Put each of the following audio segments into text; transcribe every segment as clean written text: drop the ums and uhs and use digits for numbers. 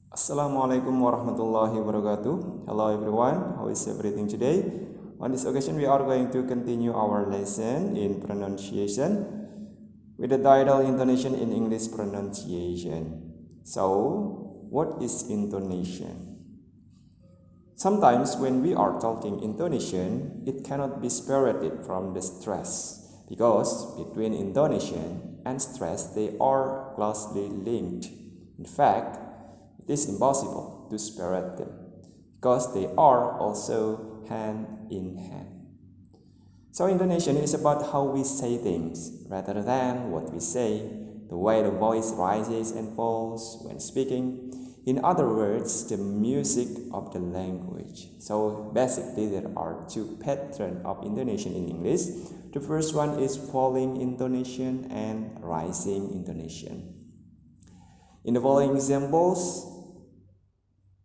Assalamualaikum warahmatullahi wabarakatuh. Hello everyone, how is everything today? On this occasion, we are going to continue our lesson in pronunciation with the title Intonation in English Pronunciation. So, what is intonation? Sometimes when we are talking intonation, it cannot be separated from the stress because between intonation and stress they are closely linked. In fact, it is impossible to separate them because they are also hand in hand. So intonation is about how we say things rather than what we say, the way the voice rises and falls when speaking. In other words, the music of the language. So basically there are two patterns of intonation in English. The first one is falling intonation and rising intonation. In the following examples,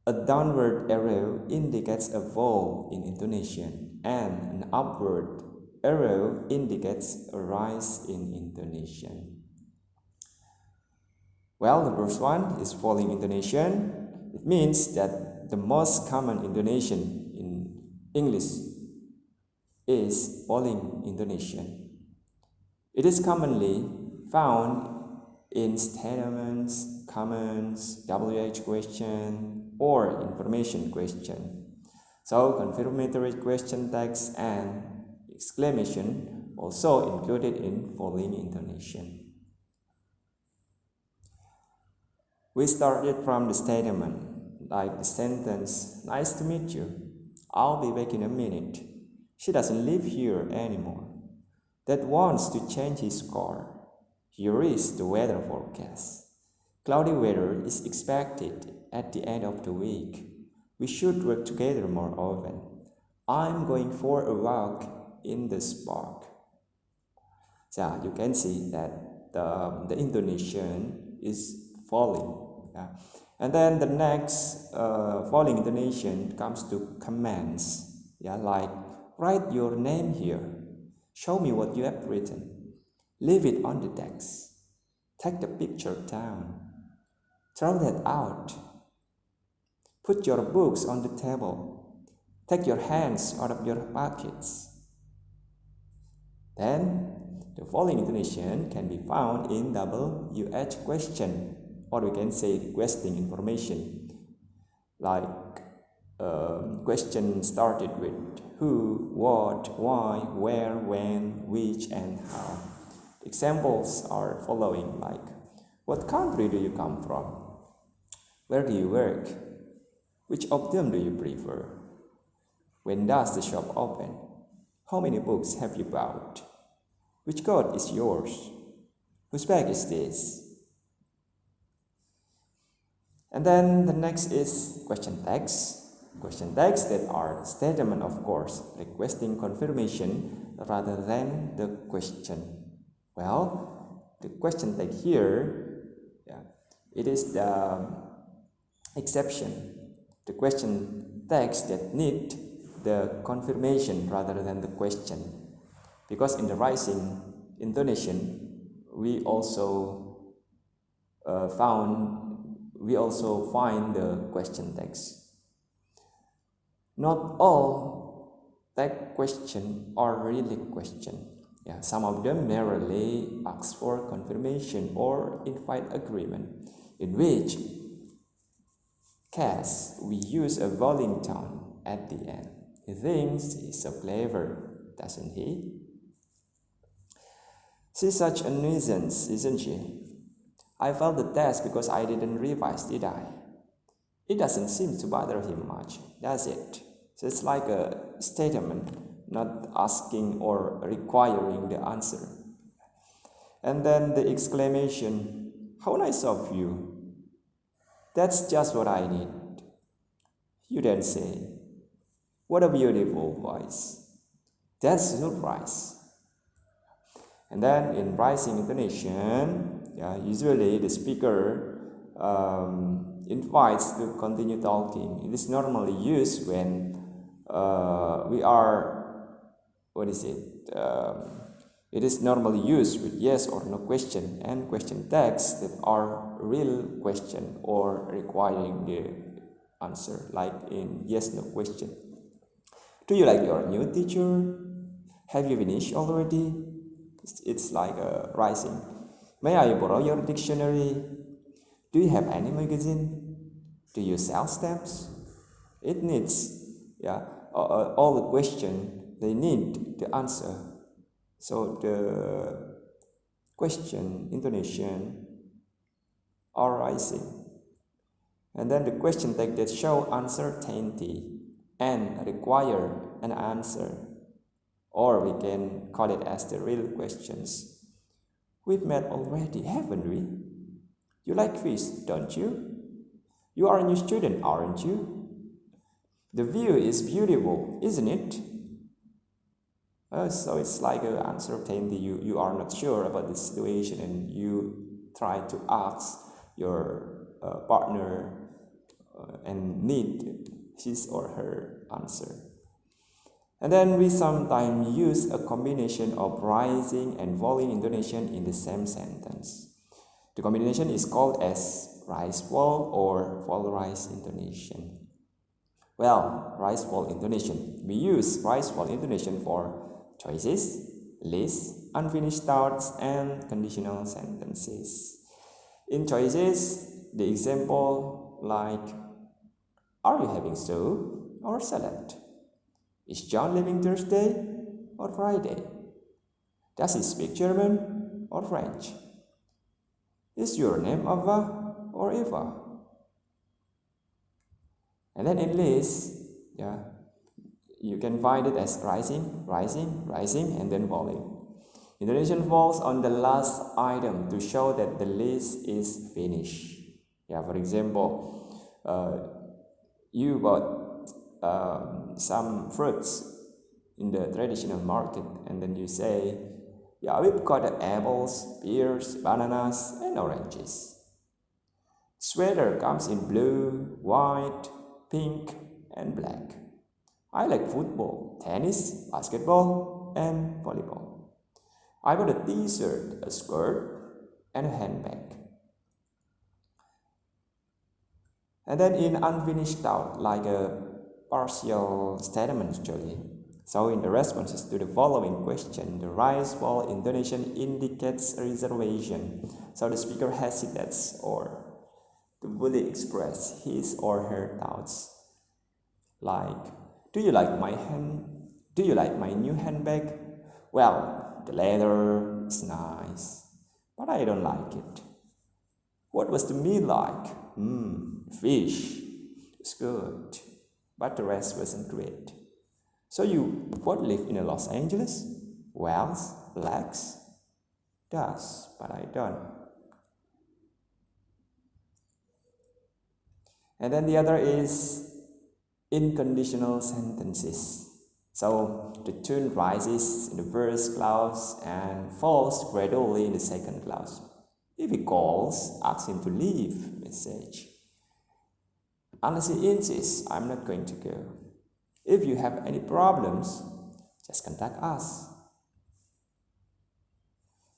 a downward arrow indicates a fall in intonation and an upward arrow indicates a rise in intonation. Well, the first one is falling intonation. It means that the most common intonation in English is falling intonation. It is commonly found in statements, comments, WH question, or information question. So, confirmatory question text and exclamation also included in falling intonation. We started from the statement, like the sentence, "Nice to meet you. I'll be back in a minute." She doesn't live here anymore. Dad wants to change his car. Here is the weather forecast. Cloudy weather is expected at the end of the week. We should work together more often. I'm going for a walk in this park. So you can see that the intonation is falling. Yeah. And then the next falling intonation comes to commands. Yeah, like write your name here. Show me what you have written. Leave it on the desk. Take the picture down. Throw that out. Put your books on the table. Take your hands out of your pockets. Then, the following intonation can be found in WH question, or we can say requesting information. Like, question started with who, what, why, where, when, which, and how. Examples are following like, what country do you come from? Where do you work? Which of them do you prefer? When does the shop open? How many books have you bought? Which coat is yours? Whose bag is this? And then the next is question text. Question text that are statement, of course, requesting confirmation rather than the question. Well, the question text here, it is the exception. The question text that need the confirmation rather than the question. Because in the rising intonation, we also find the question text. Not all text question are really question. Yeah, some of them merely ask for confirmation or invite agreement, in which case we use a vowel tone at the end. He thinks he's so clever, doesn't he? She's such a nuisance, isn't she? I failed the test because I didn't revise, did I? It doesn't seem to bother him much, does it? So it's like a statement, not asking or requiring the answer. And then the exclamation, how nice of you. That's just what I need. You then say, what a beautiful voice. That's a surprise. And then in rising intonation, usually the speaker invites to continue talking. It is normally used when we are, It is normally used with yes or no question and question tags that are real question or requiring the answer, like in yes no question. Do you like your new teacher? Have you finished already? It's like a rising. May I borrow your dictionary? Do you have any magazine? Do you sell stamps? It needs, all the question they need the answer. So the question, intonation are rising. And then the question tag that show uncertainty and require an answer, or we can call it as the real questions. We've met already, haven't we? You like fish, don't you? You are a new student, aren't you? The view is beautiful, isn't it? So it's like an uncertainty. You are not sure about the situation and you try to ask your partner and need his or her answer. And then we sometimes use a combination of rising and falling intonation in the same sentence. The combination is called as rise-fall or fall-rise intonation. Well, rise-fall intonation. We use rise-fall intonation for choices, lists, unfinished thoughts, and conditional sentences. In choices, the example like, are you having soup or salad? Is John leaving Thursday or Friday? Does he speak German or French? Is your name Ava or Eva? And then in list, you can find it as rising, rising, rising, and then falling. Intonation falls on the last item to show that the list is finished. For example, you bought some fruits in the traditional market, and then you say, we've got apples, pears, bananas, and oranges. Sweater comes in blue, white, pink, and black. I like football, tennis, basketball, and volleyball. I bought a t-shirt, a skirt, and a handbag. And then in unfinished thought, like a partial statement actually. So in the responses to the following question, the rise-fall intonation indicates a reservation. So the speaker hesitates or to fully express his or her thoughts. Like, do you like my new handbag? Well, the leather is nice, but I don't like it. What was the meal like? Fish. It's good, but the rest wasn't great. So you both live in Los Angeles? Wells, Lex? Does, but I don't. And then the other is inconditional sentences. So the tune rises in the first clause and falls gradually in the second clause. If he calls, ask him to leave message. Unless he insists, I'm not going to go. If you have any problems, just contact us.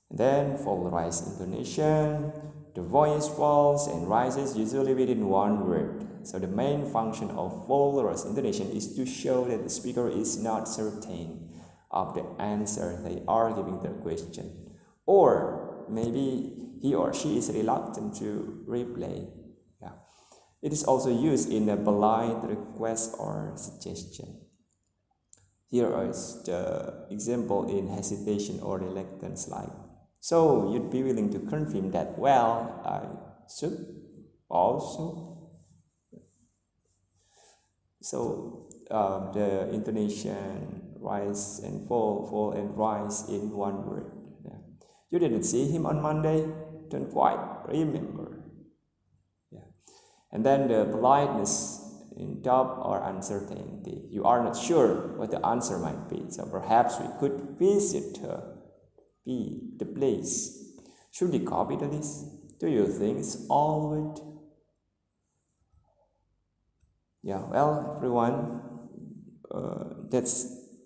And then fall rise intonation. The voice falls and rises usually within one word. So the main function of fall rise intonation is to show that the speaker is not certain of the answer they are giving their question. Or maybe he or she is reluctant to reply. It is also used in a polite request or suggestion. Here is the example in hesitation or reluctance like, so you'd be willing to confirm that, well, I should also. So the intonation rise and fall and rise in one word. You didn't see him on Monday? Don't quite remember. And then the politeness in doubt or uncertainty. You are not sure what the answer might be. So perhaps we could visit the place. Should we copy the list? Do you think it's all good? Well, everyone, that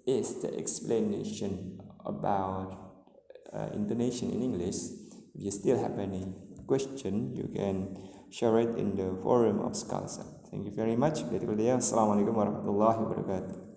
is the explanation about intonation in English. If you still have any question, you can share it in the forum of Scalsa. Thank you very much. Assalamualaikum warahmatullahi wabarakatuh.